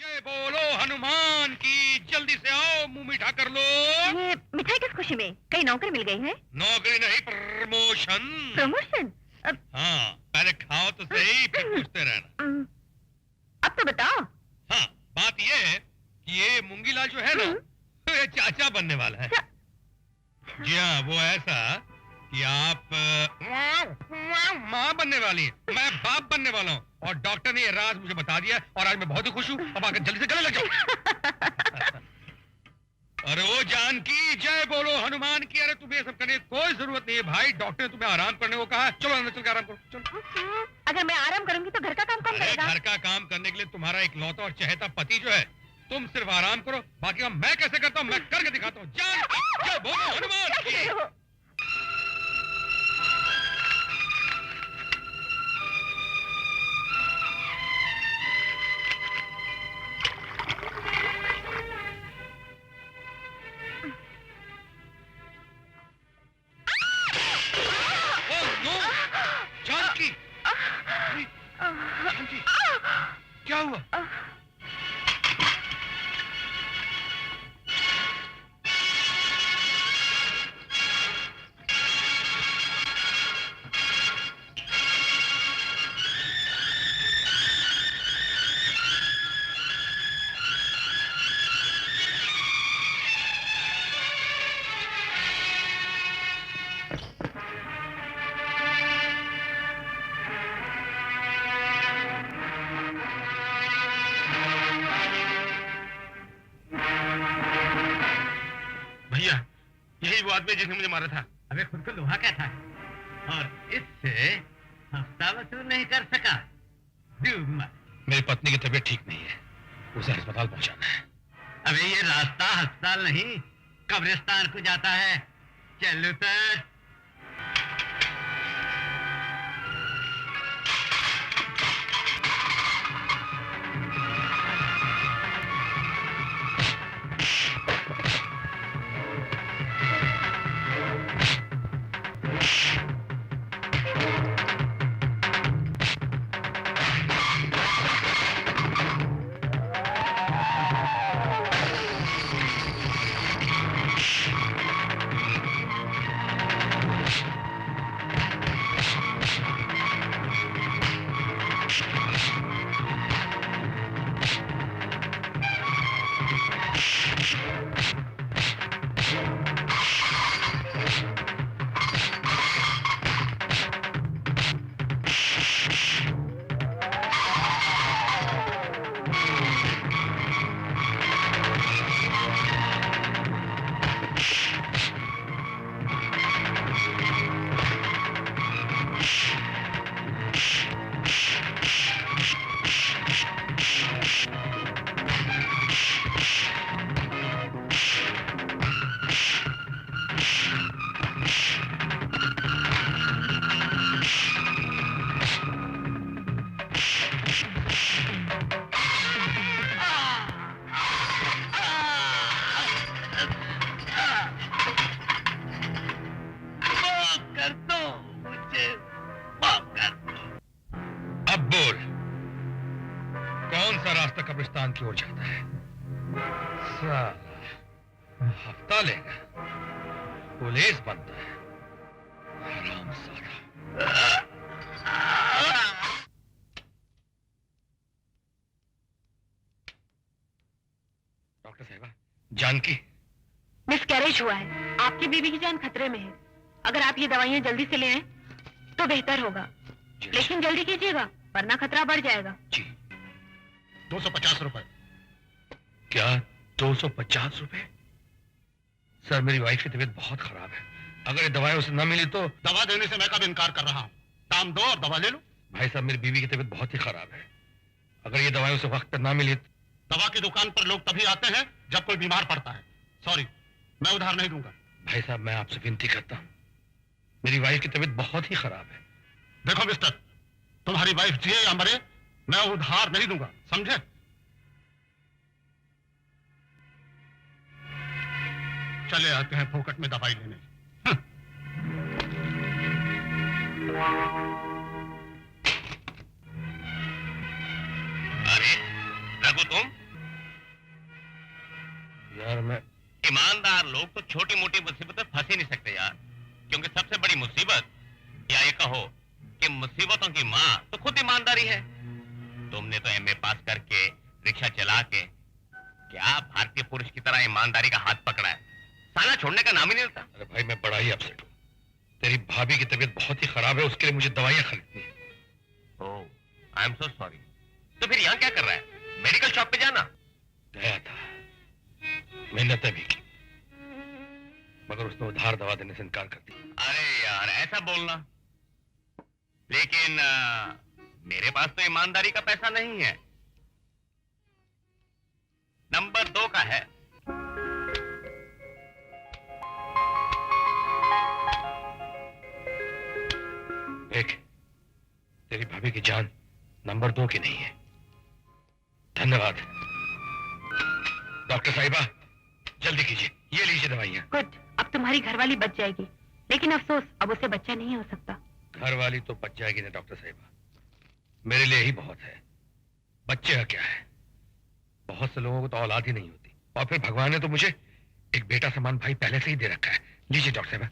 जय बोलो हनुमान की। जल्दी से आओ, मुंह मीठा कर लो। ये मिठाई किस खुशी में? कहीं नौकरी मिल गई है? नौकरी नहीं, प्रमोशन। प्रमोशन? हाँ, पहले खाओ तो सही, फिर पूछते रहना। अब तो बताओ। हाँ, बात ये है कि ये मूंगीलाल जो है ना, ये चाचा बनने वाला है। जी हाँ, वो ऐसा कि आप माँ बनने वाली है, मैं बाप बनने वाला हूँ, और डॉक्टर ने ये राज मुझे बता दिया, और आज मैं बहुत ही खुश हूँ। अब आकर जल्दी से गले लग जाओ। अरे वो जानकी, जय बोलो हनुमान की। अरे तुम्हें सब करने की कोई जरूरत नहीं है भाई, डॉक्टर ने तुम्हें आराम करने को कहा। चलो अंदर चल के आराम करो, चलो। अगर मैं आराम करूंगी तो घर का काम कौन करेगा? घर का काम करने के लिए तुम्हारा एक लौता और चहेता पति जो है, तुम सिर्फ आराम करो, बाकी काम मैं कैसे करता हूँ मैं करके दिखाता हूँ। जय बोलो हनुमान की। जानकी, जानकी, क्या हुआ? भैया, यही वो आदमी जिसने मुझे मारा था। अबे खुद को लोहा कहता है, और इससे हफ्ता वसूल नहीं कर सका। मेरी पत्नी की तबीयत ठीक नहीं है, उसे अस्पताल पहुंचाना है। अबे ये रास्ता अस्पताल नहीं कब्रिस्तान को जाता है। चल उतर। कब्रिस्तान की ओर जाता है। साला हफ्ता लेगा, पुलिस बनता है, हरामजादा। डॉक्टर साहिबा, जानकी मिसकैरेज हुआ है। आपकी बीवी की जान खतरे में है। अगर आप ये दवाइयाँ जल्दी से ले आए तो बेहतर होगा, लेकिन जल्दी कीजिएगा वरना खतरा बढ़ जाएगा। जी। 250 रुपए। क्या 250 रुपए? सर मेरी वाइफ की तबीयत बहुत खराब है, अगर ये दवाई उसे न मिली तो। दवा देने से मैं कब इनकार कर रहा हूँ। काम दो और दवा ले लो। भाई साहब मेरी बीवी की तबीयत बहुत ही खराब है, अगर ये दवाई उसे वक्त पर ना मिली। दवा की दुकान पर लोग तभी आते हैं जब कोई बीमार पड़ता है। सॉरी, मैं उधार नहीं दूंगा। भाई साहब मैं आपसे विनती करता हूँ, मेरी वाइफ की तबीयत बहुत ही खराब है। देखो मिस्टर, तुम्हारी वाइफ जिए या मरे मैं उधार नहीं दूंगा, समझे? चले आते हैं फोकट में दवाई लेने। अरे रघु तुम यार मैं ईमानदार लोग तो छोटी मोटी मुसीबत में फंस ही नहीं सकते यार, क्योंकि सबसे बड़ी मुसीबत, या ये कहो कि मुसीबतों की माँ तो खुद ईमानदारी है। तुमने तो एमए पास करके रिक्शा चला के क्या भारतीय पुरुष की तरह ईमानदारी का हाथ पकड़ा है, साला छोड़ने का नाम ही नहीं लेता। अरे भाई मैं बड़ा ही अपसेट हूँ। तेरी भाभी की तबीयत बहुत ही खराब है, उसके लिए मुझे दवाइयाँ खरीदनी है। ओह, आई एम सो सॉरी। तो फिर यहाँ क्या कर रहा है? मेडिकल शॉप पे जाना। गया था, मेहनतें भी की, मगर उसने उधार दवा देने से इनकार कर दिया। अरे यार ऐसा बोलना, लेकिन मेरे पास तो ईमानदारी का पैसा नहीं है। नंबर 2 का है। देख, तेरी भाभी की जान नंबर 2 की नहीं है। धन्यवाद। डॉक्टर साहिबा, जल्दी कीजिए, ये लीजिए दवाइयाँ। गुड, अब तुम्हारी घरवाली बच जाएगी, लेकिन अफसोस अब उसे बच्चा नहीं हो सकता। घर वाली तो बच जाएगी ना डॉक्टर साहिबा, मेरे लिए ही बहुत है। बच्चे का क्या है, बहुत से लोगों को तो औलाद ही नहीं होती, और फिर भगवान ने तो मुझे एक बेटा समान भाई पहले से ही दे रखा है। लीजिए डॉक्टर साहिबा।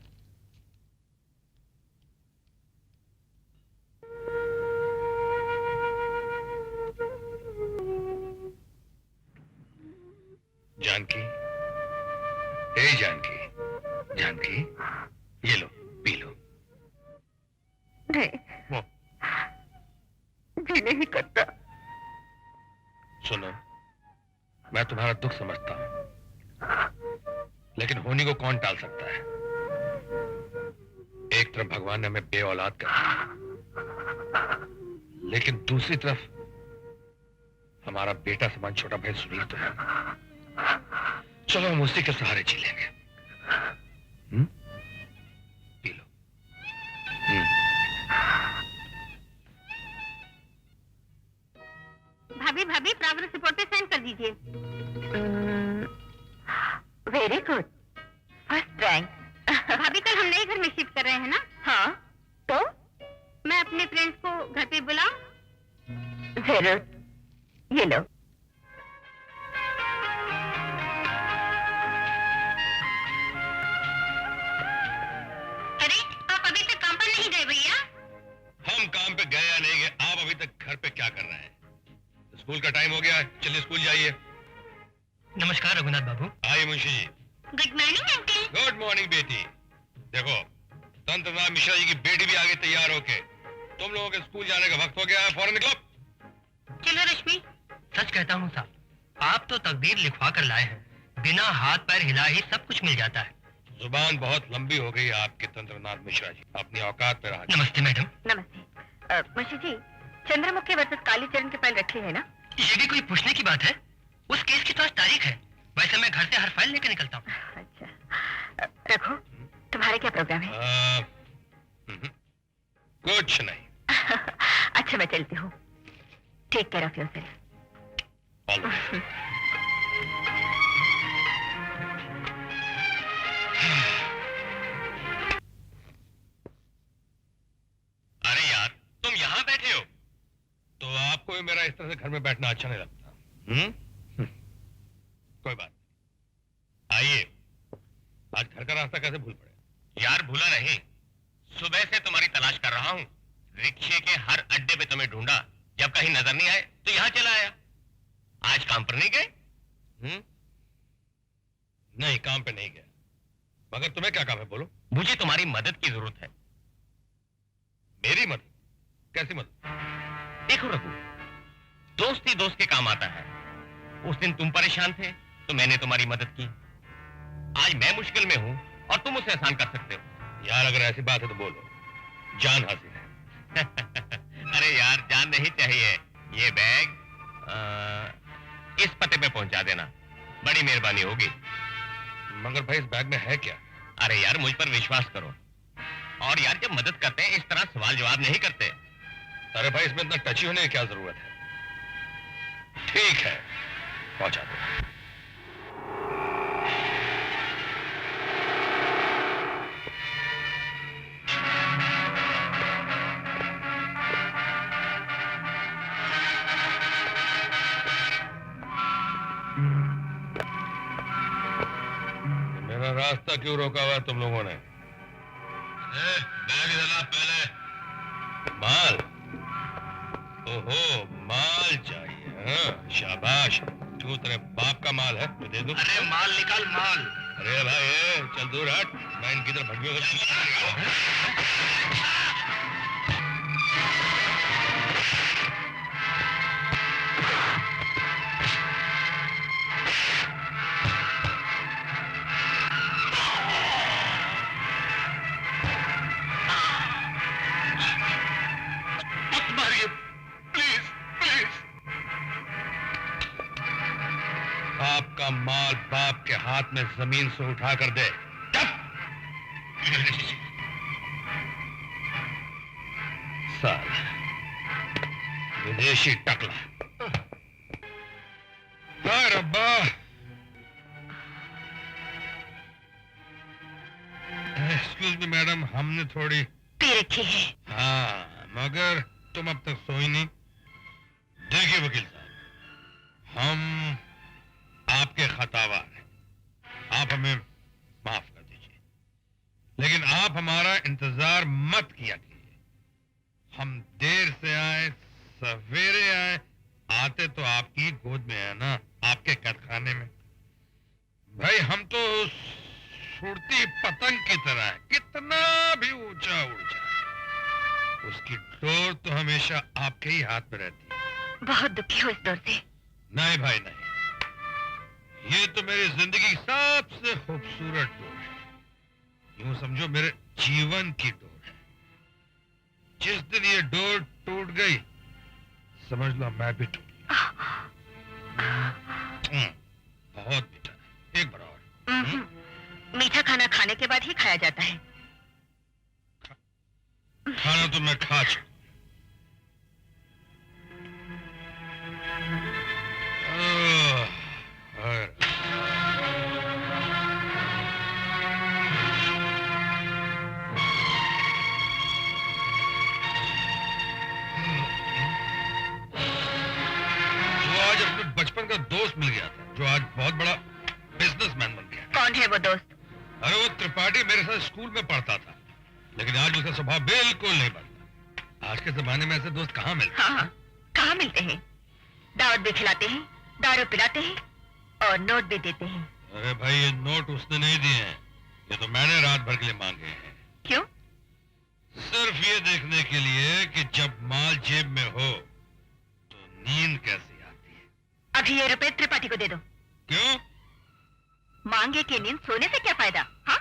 जानकी, हे जानकी, जानकी, ये लो, पी लो। नहीं, वो जी नहीं करता। सुनो, मैं तुम्हारा दुख समझता हूं, लेकिन होनी को कौन टाल सकता है। एक तरफ भगवान ने हमें बे औलाद कर दिया, लेकिन दूसरी तरफ हमारा बेटा समान छोटा भाई सुनील तो है। चलो हम उसी के सहारे जी लेंगे। P low. भाभी भाभी, प्रोग्रेस रिपोर्ट पे साइन कर दीजिए। Very good, first rank. भाभी कल हम नए घर में शिफ्ट कर रहे हैं ना? हाँ, तो मैं अपने फ्रेंड्स को घर पे बुलाऊं? जरूर, ये लो। अरे आप अभी तक काम पर नहीं गए भैया? हम काम पे गए या नहीं गए, आप अभी तक घर पे क्या कर रहे हैं? स्कूल का टाइम हो गया है, चलिए स्कूल जाइए। नमस्कार रघुनाथ बाबू। आइए Munshi ji. Good morning uncle. Good morning बेटी। देखो, तंत्रनाथ मिश्रा जी की बेटी भी आगे तैयार होके, तुम लोगों के स्कूल जाने का वक्त हो गया है, फौरन निकलो। चलो रश्मि। सच कहता हूँ साहब, आप तो तकदीर लिखवा कर लाए हैं, बिना हाथ पैर हिला ही सब कुछ मिल जाता है। जुबान बहुत लंबी हो गई है आपके तंत्रनाथ मिश्रा जी, अपनी औकात पे रहा। नमस्ते मैडम। नमस्ते। मुंशी जी, चंद्रमुखी वर्सेस कालीचरण की फाइल रखी है ना? ये भी कोई पूछने की बात है? उस केस की तो आज तारीख है। वैसे मैं घर से हर फाइल लेकर निकलता हूँ। अच्छा, रघु, तुम्हारे क्या प्रोग्राम है? कुछ नहीं। अच्छा, मैं चलती हूँ। Take care of yourself. अरे यार तुम यहाँ बैठे हो? तो आपको भी मेरा इस तरह से घर में बैठना अच्छा नहीं लगता? कोई बात नहीं। आइए, आज घर का रास्ता कैसे भूल पड़े? यार भूला नहीं, सुबह से तुम्हारी तलाश कर रहा हूँ। रिक्शे के हर अड्डे पे तुम्हें ढूंढा, जब कहीं नजर नहीं आए तो यहाँ चला आया। आज काम पर नहीं गए? नहीं, काम पे नहीं गया, मगर तुम्हें क्या काम है, बोलो। मुझे तुम्हारी मदद की जरूरत है। मेरी मदद? कैसी मदद? देखो रघु, दोस्त ही दोस्त के काम आता है। उस दिन तुम परेशान थे तो मैंने तुम्हारी मदद की। आज मैं मुश्किल में हूँ और तुम उसे आसान कर सकते हो। यार अगर ऐसी बात है तो बोलो, जान हासिल है। अरे यार जान नहीं चाहिए। ये बैग इस पते पे पहुंचा देना, बड़ी मेहरबानी होगी। मगर भाई इस बैग में है क्या? अरे यार मुझ पर विश्वास करो। और यार जब मदद करते हैं इस तरह सवाल जवाब नहीं करते। अरे भाई इसमें इतना टची होने की क्या जरूरत है? ठीक है, पहुंचा दो। मेरा रास्ता क्यों रोका हुआ है तुम लोगों ने? बैग इधर ला पहले। माल? ओहो, माल चाहिए? हाँ, शाबाश। क्यों, तेरे बाप का माल है? मैं दे दूं? अरे माल निकाल, माल। अरे भाई चल दूर हट, मैं इनकी तरफ भगियों का बाप का माल बाप के हाथ में जमीन से उठा कर दे। साला विदेशी टकला। हाय रब्बा। एक्सक्यूज मी मैडम, हमने थोड़ी पी रखी है। हाँ, मगर तुम अब तक सोई नहीं। देखिए वकील साहब, हम आपके खतावार हैं, आप हमें माफ कर दीजिए, लेकिन आप हमारा इंतजार मत किया कीजिए। हम देर से आए, सवेरे आए, आते तो आपकी गोद में है ना, आपके कैदखाने में। भाई हम तो उड़ती पतंग की तरह है, कितना भी ऊंचा उड़ जाए, उसकी डोर तो हमेशा आपके ही हाथ में रहती है। बहुत दुखी हो इस डोर से। नहीं भाई नहीं, ये तो मेरी जिंदगी की सबसे खूबसूरत डोर है। यूं समझो मेरे जीवन की डोर है। जिस दिन ये डोर टूट गई, समझ लो मैं भी टूट गया। बहुत मीठा है, एक बार और। मीठा खाना खाने के बाद ही खाया जाता है। खाना तो मैं खा चुका। बचपन का दोस्त मिल गया था, जो आज बहुत बड़ा बिजनेसमैन बन गया। कौन है वो दोस्त? अरे वो त्रिपाठी मेरे साथ स्कूल में पढ़ता था, लेकिन आज उसका स्वभाव बिल्कुल नहीं बदला। आज के जमाने में ऐसे दोस्त कहाँ मिलते? हाँ, कहाँ मिलते हैं? दावत भी खिलाते हैं, दारू पिलाते हैं और नोट भी देते हैं। अरे भाई ये नोट उसने नहीं दिए हैं, ये तो मैंने रात भर के लिए मांगे हैं। क्यों? सिर्फ ये देखने के लिए कि जब माल जेब में हो तो नींद कैसे आती है। अभी ये रुपए त्रिपाठी को दे दो। क्यों? मांगे की नींद सोने से क्या फायदा? हाँ,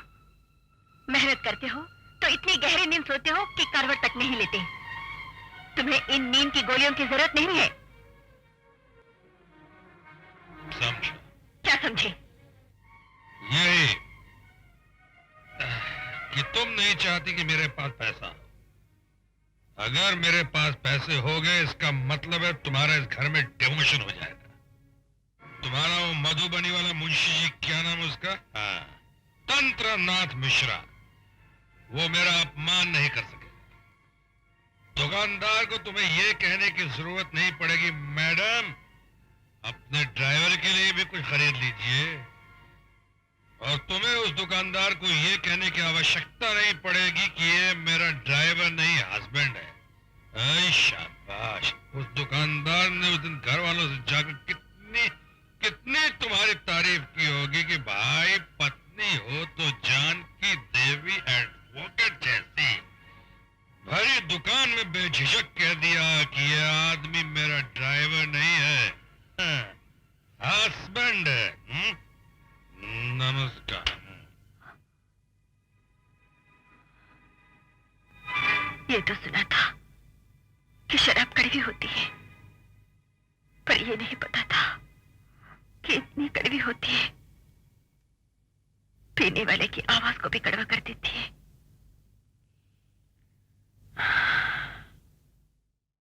मेहनत करते हो तो इतनी गहरी नींद सोते हो कि करवट तक नहीं लेते। तुम्हें इन नींद की गोलियों की जरूरत नहीं है। समझो। क्या समझे? यही कि तुम नहीं चाहती कि मेरे पास पैसा हो। अगर मेरे पास पैसे हो गए, इसका मतलब है तुम्हारा इस घर में डिमोशन हो जाएगा। तुम्हारा वो मधुबनी वाला मुंशी जी, क्या नाम उसका? हाँ, तंत्रनाथ मिश्रा, वो मेरा अपमान नहीं कर सके। दुकानदार को तुम्हें ये कहने की जरूरत नहीं पड़ेगी, मैडम अपने ड्राइवर के लिए भी कुछ खरीद लीजिए। और तुम्हें उस दुकानदार को ये कहने की आवश्यकता नहीं पड़ेगी कि ये मेरा ड्राइवर नहीं, हस्बैंड है। ऐ शाबाश, उस दुकानदार ने उस दिन घर वालों से जाकर कितनी तुम्हारी तारीफ की होगी कि भाई पत्नी हो तो जान की देवी एडवोकेट जैसी। भरी दुकान में बेझिझक कह दिया कि ये आदमी मेरा ड्राइवर नहीं है, हस्बैंड है। नमस्कार। ये तो सुना था कि शराब कड़वी होती है, पर ये नहीं पता था कि इतनी कड़वी होती है, पीने वाले की आवाज को भी कड़वा कर देती है।